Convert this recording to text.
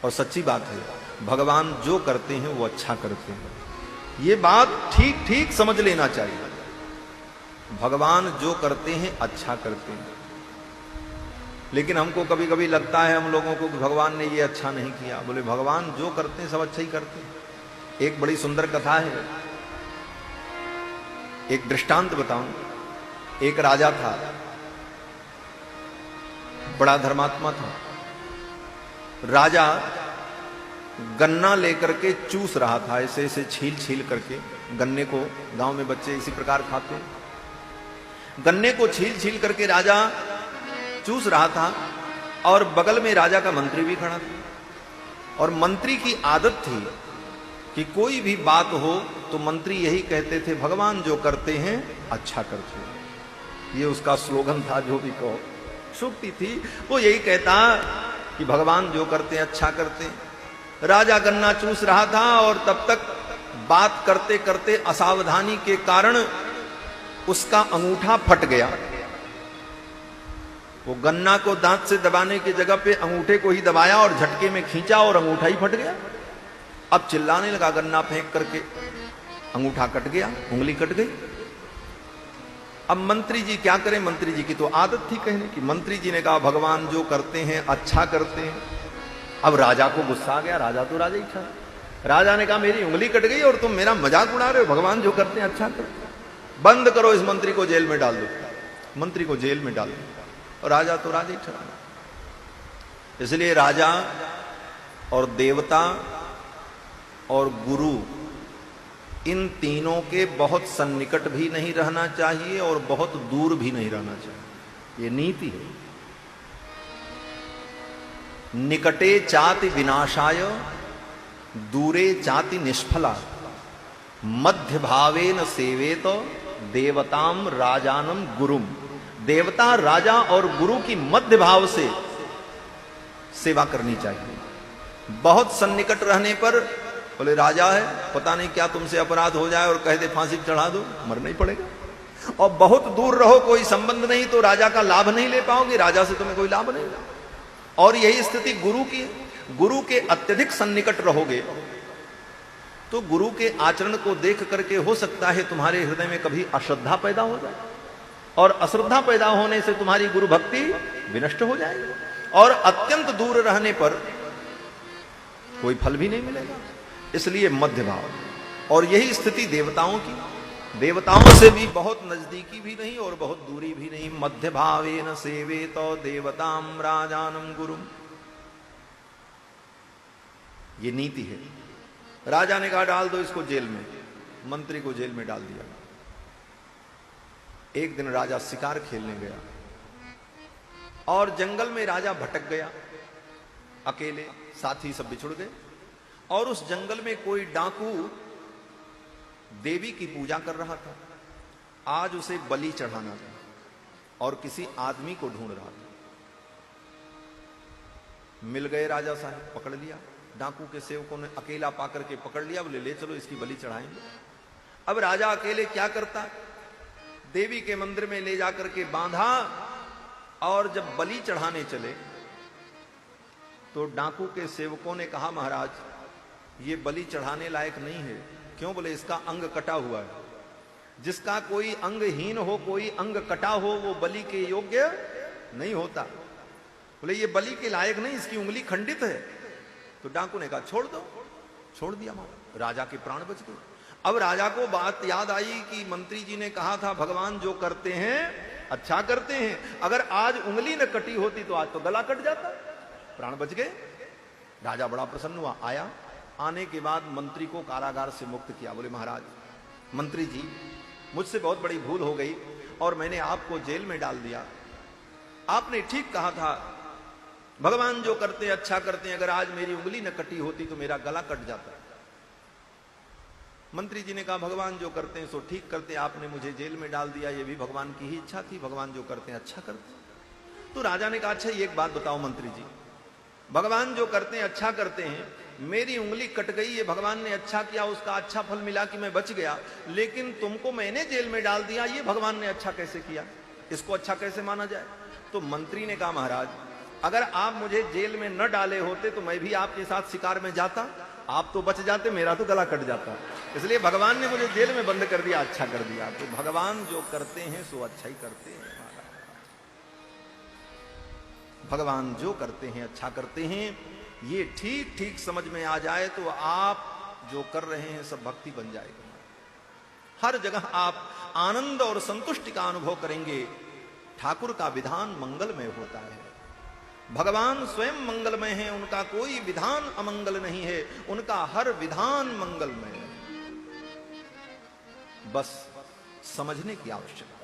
और सच्ची बात है, भगवान जो करते हैं वो अच्छा करते हैं। ये बात ठीक ठीक समझ लेना चाहिए। भगवान जो करते हैं अच्छा करते हैं। लेकिन हमको कभी कभी लगता है हम लोगों को कि भगवान ने ये अच्छा नहीं किया। बोले भगवान जो करते हैं सब अच्छा ही करते हैं। एक बड़ी सुंदर कथा है, एक दृष्टांत बताऊं। एक राजा था, बड़ा धर्मात्मा था। राजा गन्ना लेकर के चूस रहा था, ऐसे ऐसे छील छील करके। गन्ने को गांव में बच्चे इसी प्रकार खाते हैं। गन्ने को छील छील करके राजा चूस रहा था और बगल में राजा का मंत्री भी खड़ा था। और मंत्री की आदत थी कि कोई भी बात हो तो मंत्री यही कहते थे, भगवान जो करते हैं अच्छा करते हैं। ये उसका स्लोगन था, जो भी कहो सूक्ति थी, वो यही कहता कि भगवान जो करते हैं अच्छा करते हैं। राजा गन्ना चूस रहा था और तब तक बात करते करते असावधानी के कारण उसका अंगूठा फट गया। वो गन्ना को दांत से दबाने की जगह पे अंगूठे को ही दबाया और झटके में खींचा और अंगूठा ही फट गया। अब चिल्लाने लगा गन्ना फेंक करके, अंगूठा कट गया, उंगली कट गई। अब मंत्री जी क्या करें? मंत्री जी की तो आदत थी कहने की। मंत्री जी ने कहा भगवान जो करते हैं अच्छा करते हैं। अब राजा को गुस्सा आ गया। राजा तो राजा ही था। राजा ने कहा मेरी उंगली कट गई और तुम मेरा मजाक उड़ा रहे हो, भगवान जो करते हैं अच्छा करते हैं। बंद करो, इस मंत्री को जेल में डाल दो। मंत्री को जेल में डाल दो। और राजा तो राजा ही था। इसलिए राजा और देवता और गुरु, इन तीनों के बहुत सन्निकट भी नहीं रहना चाहिए और बहुत दूर भी नहीं रहना चाहिए। ये नीति है। निकटे चाति विनाशाय, दूरे चाति निष्फला, मध्य भावेन सेवेत देवताम राजानम गुरुम। देवता, राजा और गुरु की मध्य भाव से सेवा करनी चाहिए। बहुत सन्निकट रहने पर बोले राजा है, पता नहीं क्या तुमसे अपराध हो जाए और कह दे फांसी चढ़ा दो, मरना ही पड़ेगा। और बहुत दूर रहो, कोई संबंध नहीं, तो राजा का लाभ नहीं ले पाओगे, राजा से तुम्हें कोई लाभ नहीं। और यही स्थिति गुरु की। गुरु के अत्यधिक सन्निकट रहोगे तो गुरु के आचरण को देख करके हो सकता है तुम्हारे हृदय में कभी अश्रद्धा पैदा हो जाए, और अश्रद्धा पैदा होने से तुम्हारी गुरु भक्ति विनष्ट हो जाएगी, और अत्यंत दूर रहने पर कोई फल भी नहीं मिलेगा। इसलिए मध्य भाव। और यही स्थिति देवताओं की। देवताओं से भी बहुत नजदीकी भी नहीं और बहुत दूरी भी नहीं। मध्य भावेन सेवेत देवताम राजानम गुरुम। ये नीति है। राजा ने कहा डाल दो इसको जेल में। मंत्री को जेल में डाल दिया। एक दिन राजा शिकार खेलने गया और जंगल में राजा भटक गया अकेले, साथी सब बिछुड़ गए। और उस जंगल में कोई डाकू देवी की पूजा कर रहा था। आज उसे बलि चढ़ाना था और किसी आदमी को ढूंढ रहा था। मिल गए राजा साहब, पकड़ लिया। डाकू के सेवकों ने अकेला पाकर के पकड़ लिया। बोले ले चलो इसकी बलि चढ़ाएंगे। अब राजा अकेले क्या करता? देवी के मंदिर में ले जाकर के बांधा और जब बलि चढ़ाने चले तो डाकू के सेवकों ने कहा महाराज ये बलि चढ़ाने लायक नहीं है। क्यों? बोले इसका अंग कटा हुआ है। जिसका कोई अंगहीन हो, कोई अंग कटा हो, वो बलि के योग्य नहीं होता। बोले ये बलि के लायक नहीं, इसकी उंगली खंडित है। तो डाकू ने कहा छोड़ दो। छोड़ दिया महाराज। राजा के प्राण बच गए। अब राजा को बात याद आई कि मंत्री जी ने कहा था भगवान जो करते हैं अच्छा करते हैं। अगर आज उंगली न कटी होती तो आज तो गला कट जाता। प्राण बच गए। राजा बड़ा प्रसन्न हुआ। आया, आने के बाद मंत्री को कारागार से मुक्त किया। बोले महाराज, मंत्री जी मुझसे बहुत बड़ी भूल हो गई और मैंने आपको जेल में डाल दिया। आपने ठीक कहा था भगवान जो करते हैं अच्छा करते हैं। अगर आज मेरी उंगली न कटी होती तो मेरा गला कट जाता। मंत्री जी ने कहा भगवान जो करते हैं सो ठीक करते हैं। आपने मुझे जेल में डाल दिया, ये भी भगवान की ही इच्छा थी। भगवान जो करते हैं अच्छा करते हैं। तो राजा ने कहा अच्छा एक बात बताओ मंत्री जी, भगवान जो करते हैं अच्छा करते हैं, मेरी उंगली कट गई, ये भगवान ने अच्छा किया, उसका अच्छा फल मिला कि मैं बच गया। लेकिन तुमको मैंने जेल में डाल दिया, ये भगवान ने अच्छा कैसे किया? इसको अच्छा कैसे माना जाए? तो मंत्री ने कहा महाराज अगर आप मुझे जेल में न डाले होते तो मैं भी आपके साथ शिकार में जाता, आप तो बच जाते, मेरा तो गला कट जाता। इसलिए भगवान ने मुझे जेल में बंद कर दिया, अच्छा कर दिया। तो भगवान जो करते हैं सो अच्छा ही करते हैं। भगवान जो करते हैं अच्छा करते हैं। ये ठीक ठीक समझ में आ जाए तो आप जो कर रहे हैं सब भक्ति बन जाएगा। हर जगह आप आनंद और संतुष्टि का अनुभव करेंगे। ठाकुर का विधान मंगलमय होता है। भगवान स्वयं मंगलमय है, उनका कोई विधान अमंगल नहीं है, उनका हर विधान मंगलमय है। बस समझने की आवश्यकता।